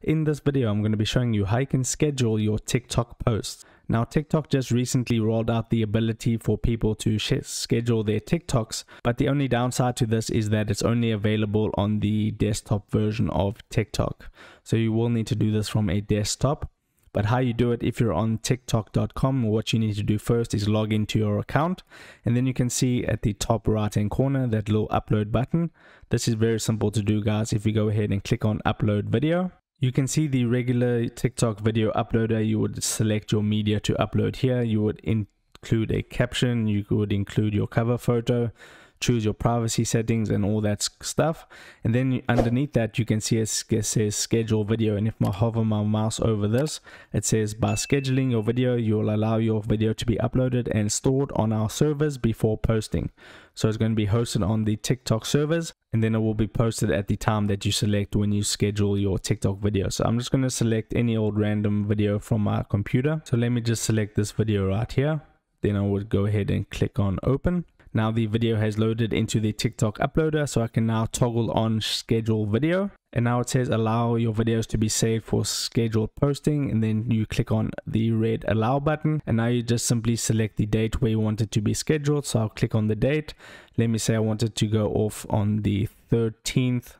In this video, I'm going to be showing you how you can schedule your TikTok posts. Now, TikTok just recently rolled out the ability for people to schedule their TikToks, but the only downside to this is that it's only available on the desktop version of TikTok. So you will need to do this from a desktop. But how you do it, if you're on TikTok.com, what you need to do first is log into your account, and then you can see at the top right hand corner that little upload button. This is very simple to do, guys. If you go ahead and click on upload video, you can see the regular TikTok video uploader. You would select your media to upload here. You would include a caption, you would include your cover photo, choose your privacy settings and all that stuff, and then underneath that you can see it says schedule video. And if I hover my mouse over this, it says by scheduling your video, you will allow your video to be uploaded and stored on our servers before posting. So it's going to be hosted on the TikTok servers, and then it will be posted at the time that you select when you schedule your TikTok video. So I'm just going to select any old random video from my computer. So let me just select this video right here. Then I would go ahead and click on open. Now the video has loaded into the TikTok uploader, so I can now toggle on schedule video, and now it says allow your videos to be saved for scheduled posting, and then you click on the red allow button, and now you just simply select the date where you want it to be scheduled. So I'll click on the date. Let me say I want it to go off on the 13th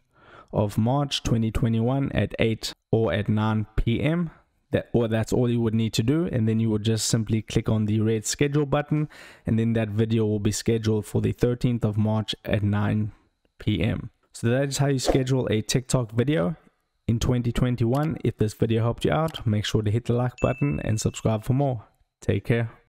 of March 2021 at 8 or at 9 p.m. That's all you would need to do, and then you would just simply click on the red schedule button, and then that video will be scheduled for the 13th of March at 9 p.m. So that is how you schedule a TikTok video in 2021. If this video helped you out, make sure to hit the like button and subscribe for more. Take care.